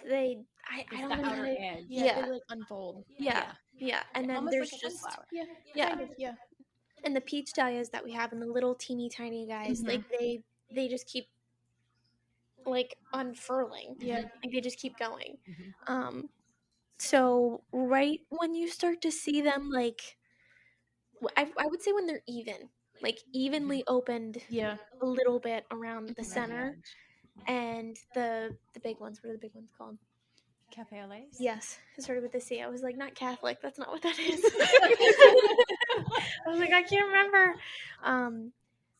I It's don't the know how outer to. edge. Yeah, they like unfold. Yeah. And then Almost there's like a just sunflower. yeah. Kind of, yeah. And the peach dahlias that we have and the little teeny tiny guys, like they just keep like unfurling. Yeah. Like they just keep going. Mhm. So right when you start to see them, like I would say when they're even, like evenly opened Yeah. a little bit around the Around the center, edge. and the big ones. What are the big ones called? Cafe au lait? Yes, it started with a C. I was like, not Catholic. That's not what that is. I was like, I can't remember.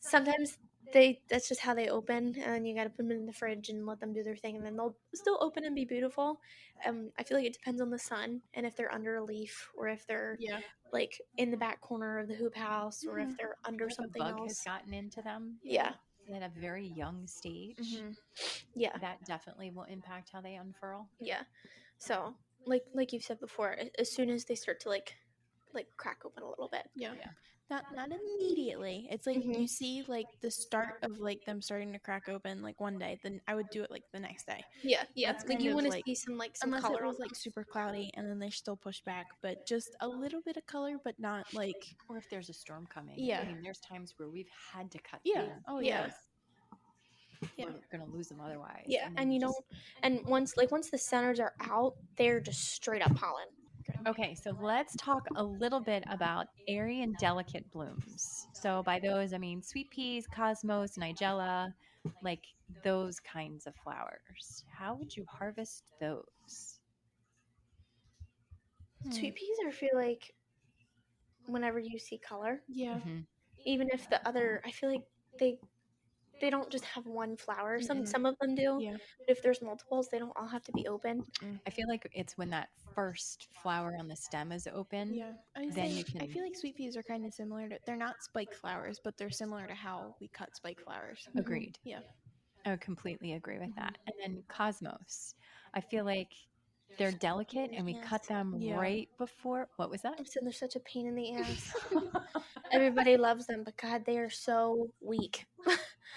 Sometimes that's just how they open, and you got to put them in the fridge and let them do their thing, and then they'll still open and be beautiful. I feel like it depends on the sun and if they're under a leaf or if they're Yeah. like in the back corner of the hoop house or if they're under Or if a something bug has else. gotten into them Yeah, at a very young stage, yeah, that definitely will impact how they unfurl. yeah. So like you've said before, as soon as they start to like crack open a little bit. Yeah. Yeah. Not immediately. It's like Mhm. you see like the start of like them starting to crack open like one day, then I would do it like the next day. Yeah, yeah. That's Like kind you of want to like see some unless color it on was them. like super cloudy and then they still push back, but just a little bit of color, but not like Or if there's a storm coming. Yeah. I mean, there's times where we've had to cut Yeah. things Oh Yeah. yeah. Yeah. we're going to lose them otherwise. Yeah, then and you don't. And once the centers are out, they're just straight up pollen. Okay, so let's talk a little bit about airy and delicate blooms. So by those, I mean sweet peas, cosmos, nigella, like those kinds of flowers. How would you harvest those? Sweet peas, I feel like whenever you see color, Yeah. Mhm. even if the other, I feel like they don't just have one flower. Some of them do. Yeah. But if there's multiples, they don't all have to be open. I feel like it's when that first flower on the stem is open. Yeah. Then you I can- feel like sweet peas are kind of similar to they're not spike flowers, but they're similar to how we cut spike flowers. Agreed. Yeah. I would completely agree with that. And then cosmos. I feel like they're delicate and we cut them Yeah. right before. What was that? I said they're such a pain in the ass. Everybody loves them, but God, they are so weak.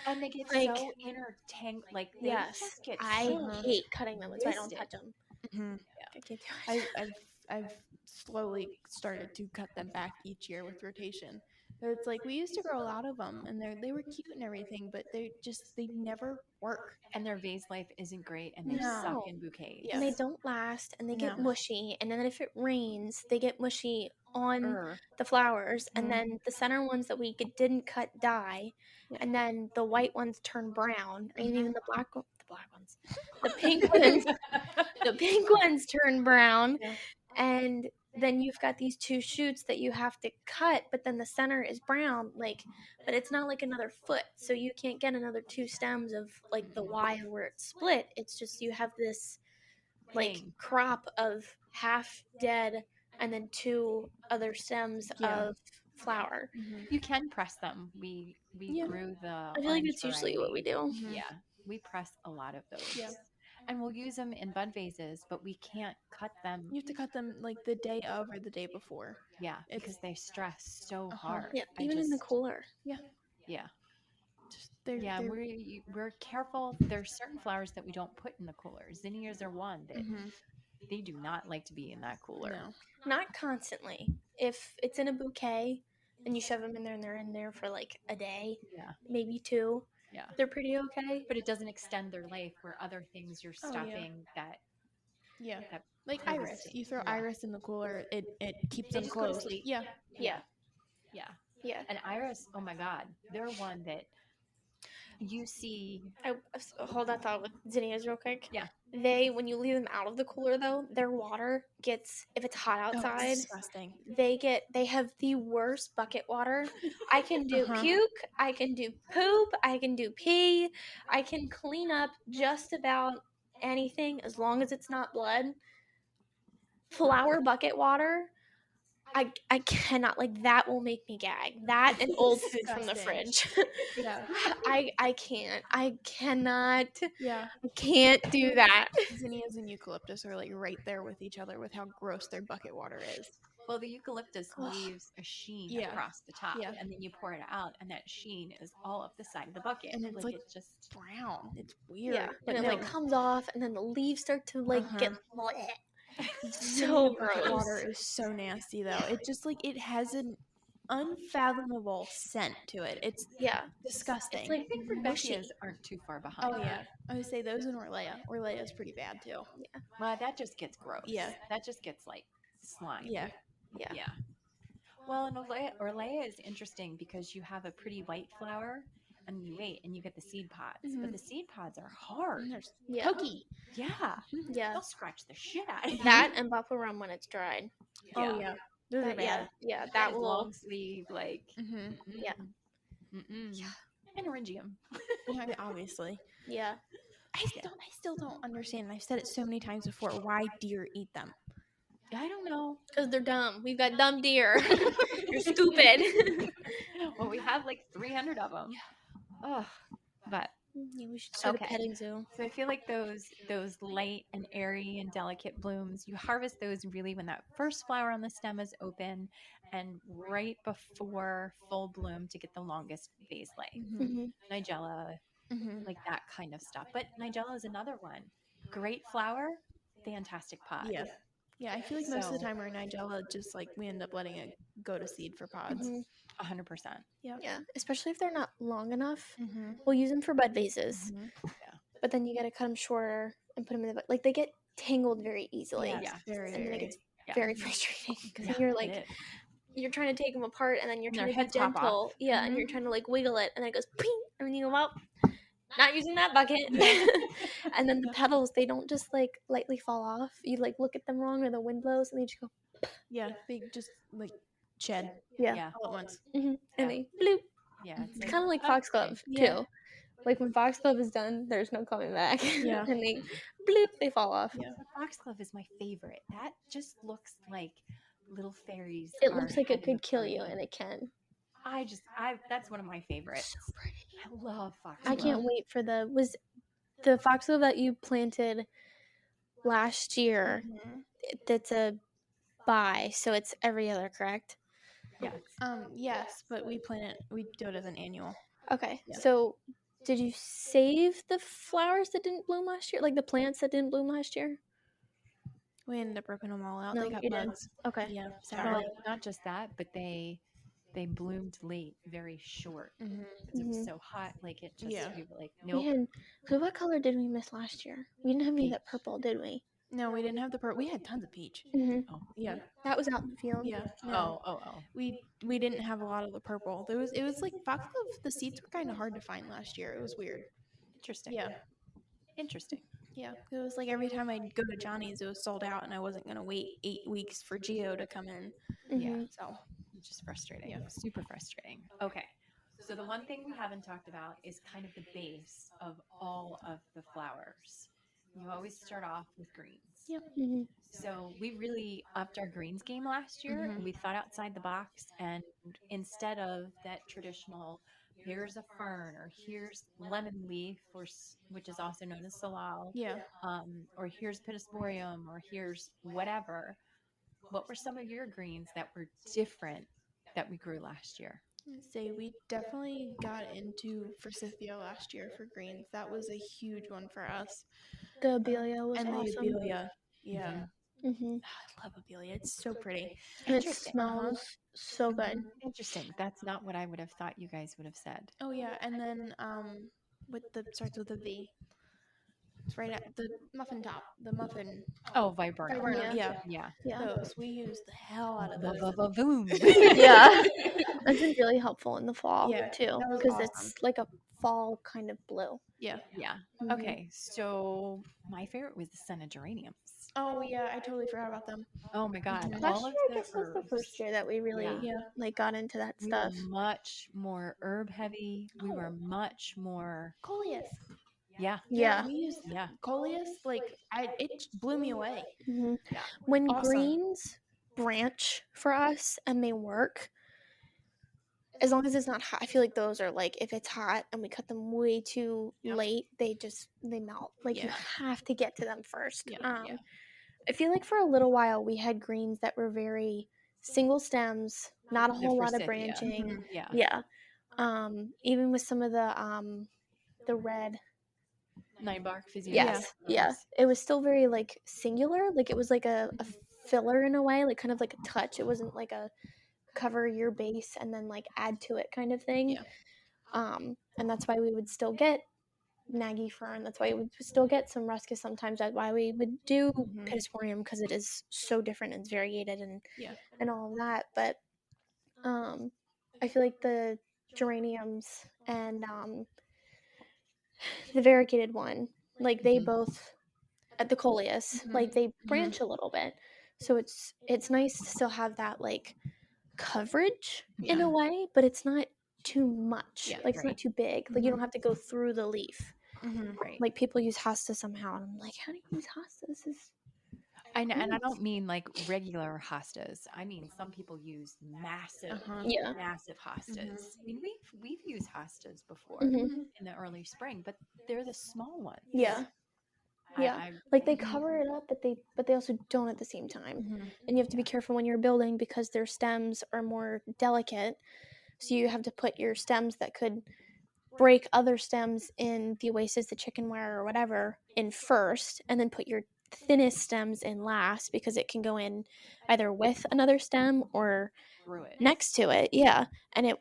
And they get Like, so intertangled. Like they Yes, just get I so hate cutting them. That's why I don't twisted. touch them. Mhm. I can't do it. I've slowly started to cut them back each year with rotation. But it's like we used to grow a lot of them, and they were cute and everything, but they never work. And their vase life isn't great and they No. suck in bouquets. And they don't last, and they get No. mushy. And then if it rains, they get mushy on Or the flowers. And Mhm. then the center ones that we didn't cut die, Yeah. and then the white ones turn brown, and even the black ones, the pink ones turn brown. Yeah. And then you've got these two shoots that you have to cut, but then the center is brown, but it's not like another foot, so you can't get another two stems of like the Y where it's split. It's just you have this like Hang. crop of half dead and then two other stems Yeah. of flower. You can press them. We Yeah. grew the. I feel like orange that's usually what we variety. do. Yeah, we press a lot of those. Yeah. And we'll use them in bud vases, but we can't cut them. You have to cut them like the day of or the day before. Yeah, It's- because they stress so Uh-huh. hard. Yeah, I even in the just- cooler. Yeah, Just they're yeah. they're, We're careful. There's certain flowers that we don't put in the cooler. Zinnias are one that Mhm. they do not like to be in that cooler. No. Not constantly. If it's in a bouquet and you shove them in there and they're in there for like a day, Yeah, maybe two, yeah. they're pretty okay. But it doesn't extend their life where other things you're Oh, yeah. stuffing that Yeah. that Like cause iris. it- You throw yeah. iris in the cooler, it keeps They them just go to closed. sleep. Yeah. Yeah, Yeah. yeah. And iris, oh my God, they're one that you see. Hold that thought with zinnias real quick. Yeah. When you leave them out of the cooler though, their water gets, if it's hot Oh, outside, disgusting. they have the worst bucket water. I can do Uh-huh. puke, I can do poop, I can do pee, I can clean up just about anything as long as it's not blood. Flower bucket water, I cannot, like, that will make me gag. That and old food from the Disgusting. fridge. Yeah. I can't. I cannot. Yeah. I can't do that. Zinnias and eucalyptus are like right there with each other with how gross their bucket water is. Well, the eucalyptus Ugh. leaves a sheen Yeah. across the top, Yeah. and then you pour it out, and that sheen is all up the side of the bucket, And it's like- it just. Brown. It's weird. Yeah, But and it no. like comes off, and then the leaves start to like get so Zinnia bucket gross. water is so nasty though. It just like it has an unfathomable scent to it. It's Yeah, disgusting. it's like I think mushy. Rebecca's aren't too far behind. oh that. yeah. I would say those in Orlea. Orlea is pretty bad too. Well, that just gets gross. Yeah. That just gets like slime. Yeah. Yeah. Yeah. Well, and Orlea is interesting because you have a pretty white flower, and you wait and you get the seed pods. Mhm. But the seed pods are hard. And there's Yeah. pokey. Yeah. Yeah. They'll scratch the shit out of you. That and buffalo rum when it's dried. Oh yeah, those are That, yeah. bad. Yeah. That That is will. long sleeve, like. Mm-hmm. Yeah. Yeah. And orangium. Obviously. Yeah. I still don't understand. And I've said it so many times before. Why deer eat them? I don't know. Because they're dumb. We've got dumb deer. You're stupid. Well, we have like 300 of them. Ugh. But Yeah, we should start Okay. a petting zoo. so I feel like those light and airy and delicate blooms, you harvest those really when that first flower on the stem is open and right before full bloom to get the longest vase length. Mm-hmm. Nigella, Mm-hmm. like that kind of stuff. But Nigella is another one. Great flower, fantastic pod. Yeah. Yeah, I feel like most of the So- time our Nigella just like we end up letting it go to seed for pods. Mhm. 100%. Yeah, especially if they're not long enough. Mm-hmm. We'll use them for bud vases, Mm-hmm. but then you got to cut them shorter and put them in the like they get tangled very easily, Yes, Yeah. very, and then it very. gets Yeah. very frustrating because Yeah, you're it like is. you're trying to take them apart and then you're And trying their to be heads pop off. gentle, yeah, and you're trying to like wiggle it and then it goes ping, and then you go well, not using that bucket, and then the petals they don't just like lightly fall off. You like look at them wrong or the wind blows and they just go Yeah, they just like shed yeah, Yeah. all at once. and Yeah. they bloop. Yeah. It's kind of like foxglove Yeah. too. Like when foxglove is done, there's no coming back. Yeah. And they bloop, they fall off. Yeah. Foxglove is my favorite. That just looks like little fairies. It are looks like it having a could kill you, party. and it can. That's one of my favorites. So pretty. I love foxglove. I can't wait for the foxglove that you planted last year. Mhm. That's a buy, so it's every other, correct? Yes. Yes, but we do it as an annual. Okay, Yeah. so did you save the flowers that didn't bloom last year, like the plants that didn't bloom last year? We ended up ripping them all out. No, They got you didn't. bugs. Okay. Yeah, Well, sadly. not just that, but they bloomed late, very short. Mm-hmm. Because it was Mhm. so hot, like it just Yeah. we were like, We nope. had. So what color did we miss last year? We didn't have any of that Peach. purple, did we? No, we didn't have the we had tons of peach. Mm-hmm. Oh. Yeah. That was out in the field. Yeah. No. Oh. We didn't have a lot of the purple. It was like foxglove. The seeds were kind of hard to find last year. It was weird. Interesting. Yeah. Interesting. Yeah. It was like every time I'd go to Johnny's, it was sold out, and I wasn't gonna wait 8 weeks for Geo to come in. Yeah. Mhm. So Which is frustrating. Yeah. Super frustrating. Okay. So the one thing we haven't talked about is kind of the base of all of the flowers. You always start off with greens. Yep. Mhm. So we really upped our greens game last year. Mhm. We thought outside the box, and instead of that traditional, here's a fern or here's lemon leaf, which is also known as salal, yeah. or here's pittosporum, or here's whatever. What were some of your greens that were different that we grew last year? I'd say we definitely got into forsythia last year for greens. That was a huge one for us. The abelia was And the awesome. abelia. Yeah. Mm-hmm. I love abelia. It's so pretty. And it Interesting. smells so good. Interesting. That's not what I would have thought you guys would have said. Oh yeah, and then starts with a V. It's right at the muffin top. The muffin. Oh, viburnum. Viburnum, yeah. Yeah. Yeah. Those. We use the hell out of those. Boom. Yeah. It's been really helpful in the fall Yeah, too, that was because awesome. it's like a fall kind of blue. Yeah. Yeah. Mhm. Okay. So my favorite was the senna geraniums. Oh yeah, I totally forgot about them. Oh my God. Mhm. Last All of year, I the guess, was the herbs. first year that we really Yeah. like got into that We stuff. were much more herb heavy. We were Oh. much more. Coleus. Yeah. Yeah. We used Yeah. Coleus. Like it blew me away. hmm Yeah. When Awesome. greens branch for us and they work, as long as it's not hot, I feel like those are like if it's hot and we cut them way too Yep. late, they melt. Like you Yeah. have to get to them first. Yeah. Yeah. I feel like for a little while we had greens that were very single stems, not a The whole lot of forsythia. branching. Mhm. Yeah. Yeah. Even with some of the red. Ninebark physiology. Yes. Yeah. It was still very like singular. Like it was like a filler in a way, like kind of like a touch. It wasn't like a cover your base and then like add to it kind of thing. Yeah. And that's why we would still get Nagy fern. That's why we would still get some ruscus sometimes. That's why we would do Mhm. pittosporum, because it is so different and it's variegated and Yeah. and all of that. But I feel like the geraniums and the variegated one, like they both at the coleus, like they branch a little bit. So it's nice to still have that like coverage in a way, but it's not too much. Like it's not too big. Like you don't have to go through the leaf. Right. Like people use hostas somehow, and I'm like, how do you use hostas? And I don't mean like regular hostas. I mean some people use massive, Yeah. massive hostas. I mean we've used hostas before Mhm. in the early spring, but they're the small ones. Yeah. Yeah. I Like they cover it up, but they also don't at the same time. And you have to be careful when you're building because their stems are more delicate. So you have to put your stems that could break other stems in the oasis, the chicken wire or whatever in first, and then put your thinnest stems in last because it can go in either with another stem or threw it. next to it. Yeah. And it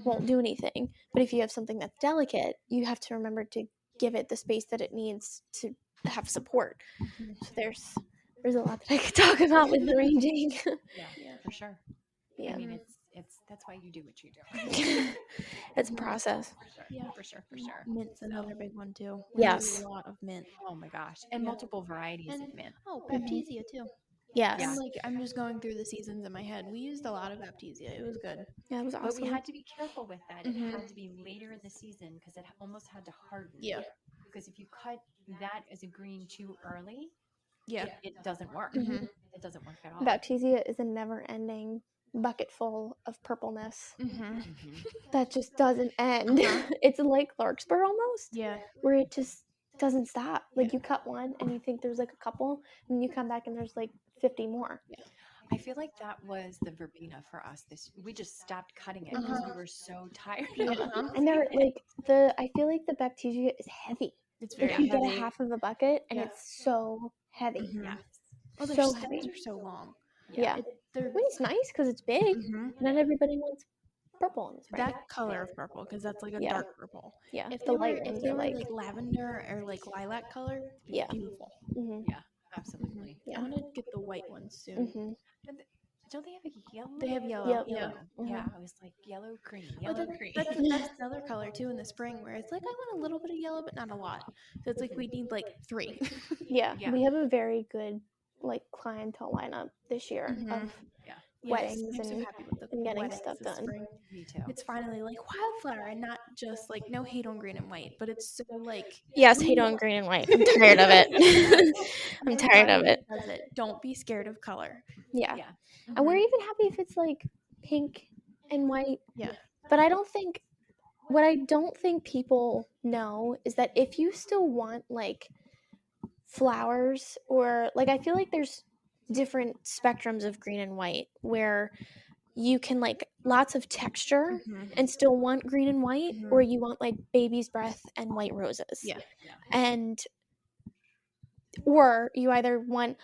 won't do anything. But if you have something that's delicate, you have to remember to give it the space that it needs to have support. So there's a lot that I could talk about with arranging. Yeah, for sure. Yeah. I mean it's that's why you do what you do. It's a process. For sure. Mint's another big one too. Yes. A lot of mint. Oh my gosh. And multiple varieties of mint. Oh, baptisia too. Yes. Yeah. And like I'm just going through the seasons in my head. We used a lot of baptisia. It was good. Yeah, it was awesome. But we had to be careful with that. It had to be later in the season because it almost had to harden. Yeah. Because if you cut that as a green too early, Yeah. it doesn't work. It doesn't work at all. Baptisia is a never-ending bucket full of purpleness Mm-hmm. that just doesn't end. It's like larkspur almost, Yeah. where it just doesn't stop. Like you cut one and you think there's like a couple, and you come back and there's like 50 more. I feel like that was the verbena for us. We just stopped cutting it because we were so tired. And they're like I feel like the baptisia is heavy. It's Like very you get a heavy. half of a bucket and Yeah. it's so heavy. Yes. Oh, their So stems heavy. are so long. Yeah. They're Well, it's nice because it's big. Not everybody wants purple in the spring. that color of purple because that's like a Yeah. dark purple. Yeah. If The they light were, ones if they are were like, like lavender or like lilac color, it'd be Yeah. beautiful. Absolutely. Yeah. I want to get the white ones soon. Don't they have a yellow? They have yellow. Yep. Yeah. Yeah, I was like yellow cream, Oh, yellow cream. that's another color too in the spring where it's like I want a little bit of yellow but not a lot. So it's like we need like 3. Yeah. Yeah. We have a very good like clientele lineup this year of weddings I'm so and happy with the getting weddings stuff this done. spring. Me too. It's finally like wildflower and not just like no hate on green and white, but it's so like Yes, hate on green and white. I'm tired of it. I'm tired of it. Does it? Don't be scared of color. Yeah. Yeah. And we're even happy if it's like pink and white. Yeah. But what I don't think people know is that if you still want like flowers or like I feel like there's different spectrums of green and white where you can like lots of texture and still want green and white, or you want like baby's breath and white roses. Yeah. And or you either want,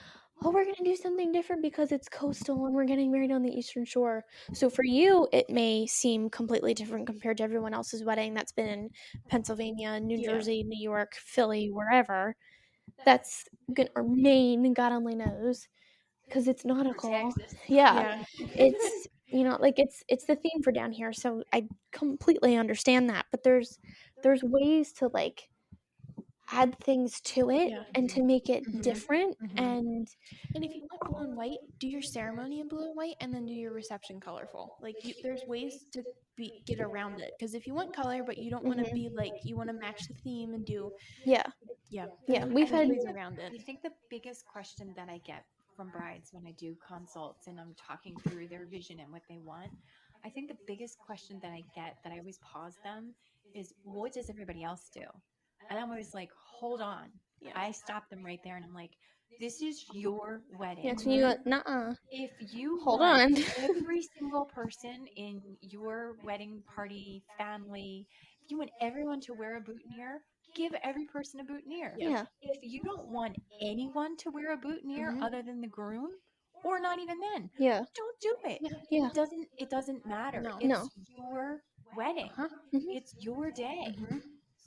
oh, we're going to do something different because it's coastal and we're getting married on the Eastern Shore. So for you, it may seem completely different compared to everyone else's wedding that's been in Pennsylvania, New Jersey, New York, Philly, wherever. That's good, or Maine, God only knows, because it's nautical. Yeah. It's, like it's the theme for down here. So I completely understand that. But there's ways to like add things to it and to make it different. And if you want blue and white, do your ceremony in blue and white and then do your reception colorful. Like there's ways to get around it, because if you want color but you don't want to be like, you want to match the theme and do we've had ways around it. I think the biggest question that I get from brides when I do consults and I'm talking through their vision and what they want, I think the biggest question that I get that I always pause them is, what does everybody else do? And I'm always like, hold on. I stop them right there and I'm like, this is your wedding. That's when you go, nuh-uh. If you Hold want on. every single person in your wedding party, family, if you want everyone to wear a boutonniere, give every person a boutonniere. Yeah. If you don't want anyone to wear a boutonniere other than the groom, or not even then, Yeah. don't do it. Yeah. It doesn't matter. No. It's your wedding. It's your day.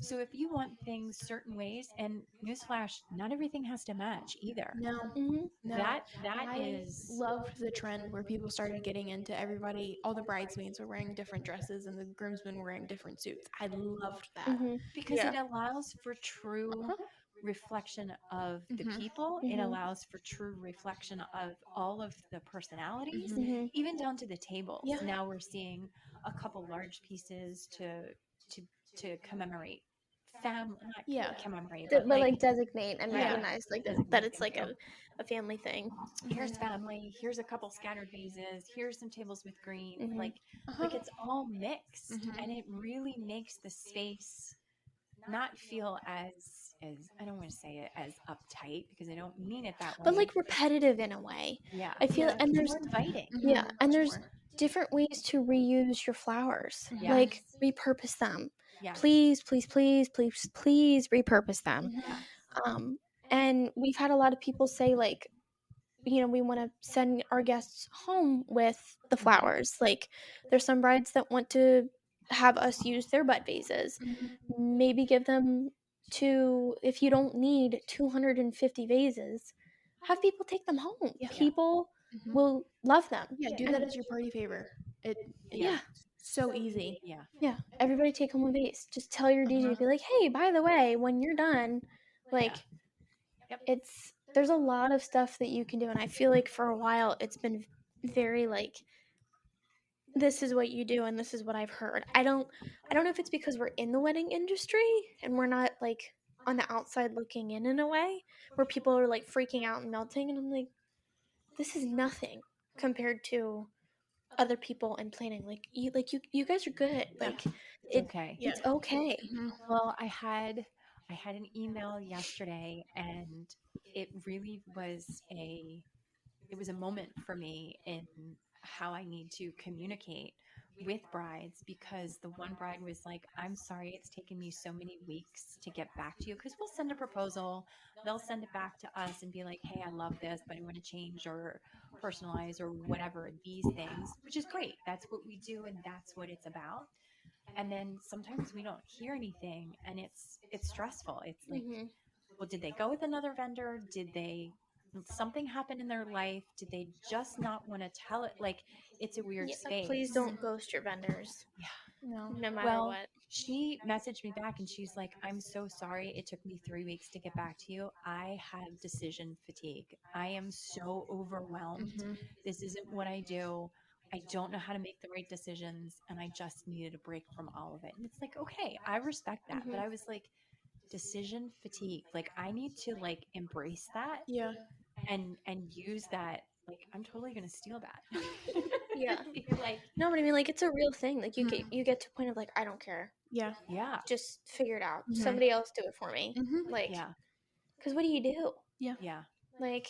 So if you want things certain ways, and newsflash, not everything has to match either. No, Mm-hmm. no. That I is loved the trend where people started getting into everybody, all the bridesmaids were wearing different dresses and the groomsmen were wearing different suits. I loved that. Mm-hmm. because Yeah. it allows for true reflection of the Mhm. people. It Mhm. allows for true reflection of all of the personalities, Mhm. Mm-hmm. even down to the tables. Yeah. Now we're seeing a couple large pieces to to commemorate family, not Yeah. commemorate, But but like designate and Yeah. recognize like Designate, that it's thank like you. a family thing. Here's family, here's a couple scattered vases, here's some tables with green, Mhm. like it's all mixed, Mhm. and it really makes the space not feel as I don't want to say it as uptight, because I don't mean it that way. But like repetitive in a way. Yeah, I feel Yeah. and it's there's more inviting. yeah, and Much there's more. different ways to reuse your flowers. Mhm. Yes. Like repurpose them. Yes. Please, please, please, please, please repurpose them. Yes. And we've had a lot of people say like, you know, we want to send our guests home with the flowers. Like there's some brides that want to have us use their bud vases. Maybe give them to, if you don't need 250 vases, have people take them home. Yeah. People Mhm. will love them. Yeah, do And- that as your party favor. Yeah. So easy. Yeah. Yeah, everybody take home a vase. Just tell your DJ, be like, hey, by the way, when you're done, like, Yep. there's a lot of stuff that you can do, and I feel like for a while it's been very like, this is what you do, and this is what I've heard. I don't know if it's because we're in the wedding industry and we're not like on the outside looking in a way where people are like freaking out and melting, and I'm like, this is nothing compared to other people and planning. Like you guys are good. Like It's okay. Yeah. it's okay. Well, I had an email yesterday, and it really was a moment for me in how I need to communicate with brides, because the one bride was like, I'm sorry it's taken me so many weeks to get back to you, because we'll send a proposal, they'll send it back to us and be like, hey, I love this, but I want to change or personalize or whatever these things, which is great. That's what we do, and that's what it's about. And then sometimes we don't hear anything, and it's stressful. It's like, well, did they go with another vendor? Something happen in their life? Did they just not want to tell it? Like, it's a weird space. Please don't ghost your vendors. Yeah. No. No matter Well, what. she messaged me back and she's like, I'm so sorry it took me 3 weeks to get back to you. I have decision fatigue. I am so overwhelmed. This isn't what I do. I don't know how to make the right decisions, and I just needed a break from all of it. And it's like, okay, I respect that. But I was like, decision fatigue. Like, I need to like embrace that Yeah. and use that. Like, I'm totally gonna steal that. Yeah. Be like, No, but I mean, like, it's a real thing. Like, you get to a point of like, I don't care. Yeah. yeah, Just figure it out. Mhm. Somebody else do it for me. Mhm. Like, yeah, because what do you do? yeah. Like,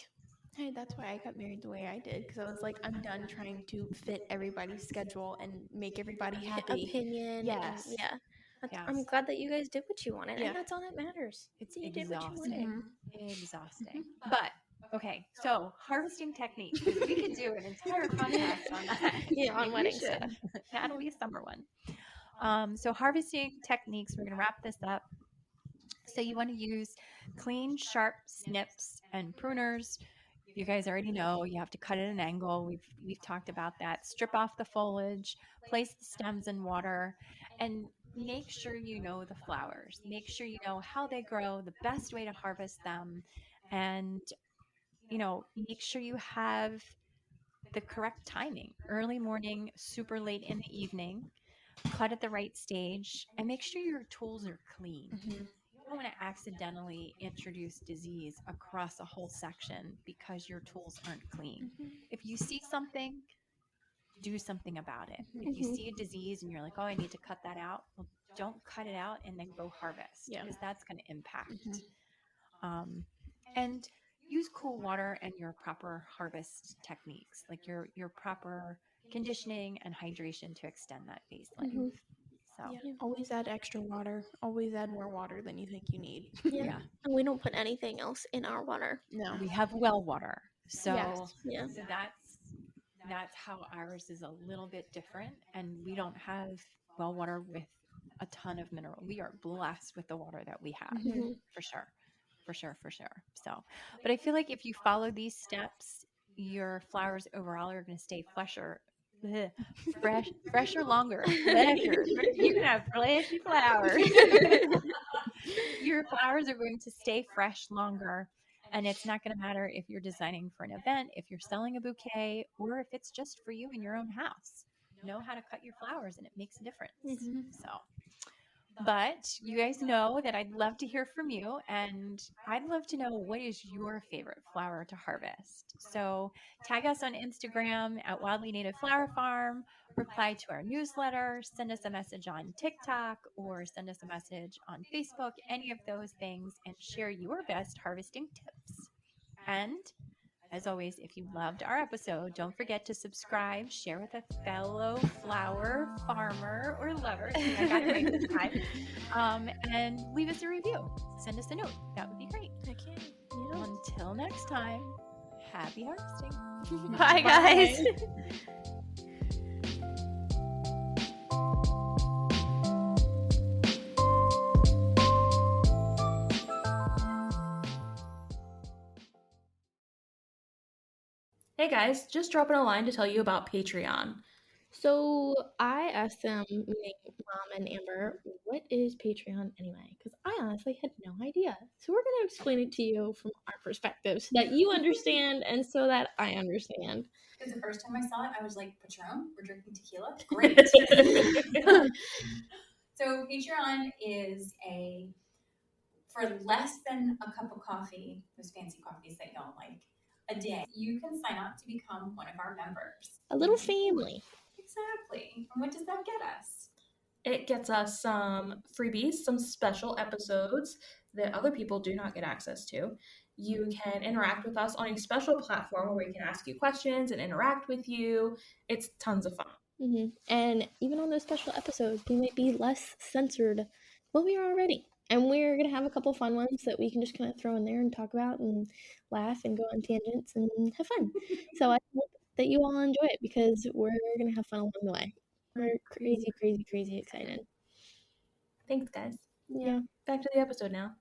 Hey, that's why I got married the way I did, because I was like, I'm done trying to fit everybody's schedule and make everybody happy. opinion. Yes. And, yeah. Yes. I'm glad that you guys did what you wanted, Yeah. and that's all that matters. It's You did what you exhausting. wanted. Exhausting. But okay, so harvesting techniques. We could do an entire podcast on that. Yeah, on We wedding should. stuff. That'll be a summer one. So harvesting techniques. We're gonna wrap this up. So you want to use clean, sharp snips and pruners. You guys already know you have to cut at an angle. We've talked about that. Strip off the foliage, place the stems in water, and make sure you know the flowers. Make sure you know how they grow, the best way to harvest them, and make sure you have the correct timing. Early morning, super late in the evening. Cut at the right stage, and make sure your tools are clean. You don't want to accidentally introduce disease across a whole section because your tools aren't clean. If you see something, do something about it. If you see a disease and you're like, oh, I need to cut that out, well, don't cut it out and then go harvest, because that's going to impact. And use cool water and your proper harvest techniques, like your proper conditioning and hydration to extend that vase length. So Yeah. Always add extra water. Always add more water than you think you need. Yeah. And we don't put anything else in our water. No. we have well water. So Yeah. so that's how ours is a little bit different, and we don't have well water with a ton of mineral. We are blessed with the water that we have, Mhm. for sure. For sure, for sure. So, but I feel like if you follow these steps, your flowers overall are going to stay bleh, fresher longer. Fresher. You can have flashy flowers. Your flowers are going to stay fresh longer. And it's not going to matter if you're designing for an event, if you're selling a bouquet, or if it's just for you in your own house. Know how to cut your flowers, and it makes a difference. So, but you guys know that I'd love to hear from you, and I'd love to know, what is your favorite flower to harvest? So tag us on Instagram at Wildly Native Flower Farm, reply to our newsletter, send us a message on TikTok, or send us a message on Facebook, any of those things, and share your best harvesting tips. And as always, if you loved our episode, don't forget to subscribe, share with a fellow flower farmer or lover. See, I got it right this time. And leave us a review. Send us a note. That would be great. I can. Until next time, happy harvesting. Bye, guys. Hey guys, just dropping a line to tell you about Patreon. So I asked them, meaning Mom and Amber, what is Patreon anyway? Because I honestly had no idea. So we're going to explain it to you from our perspective so that you understand and so that I understand. Because the first time I saw it, I was like, Patron, we're drinking tequila? Great. So Patreon is for less than a cup of coffee, those fancy coffees that y'all like, a day, you can sign up to become one of our members. A little family. Exactly. And what does that get us? It gets us some freebies, some special episodes that other people do not get access to. You can interact with us on a special platform where we can ask you questions and interact with you. It's tons of fun. Mm-hmm. And even on those special episodes, we might be less censored than we are already. And we're going to have a couple fun ones that we can just kind of throw in there and talk about and laugh and go on tangents and have fun. So I hope that you all enjoy it because we're going to have fun along the way. We're crazy, crazy, crazy excited. Thanks, guys. Yeah. Back to the episode now.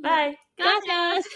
Bye. Gracias.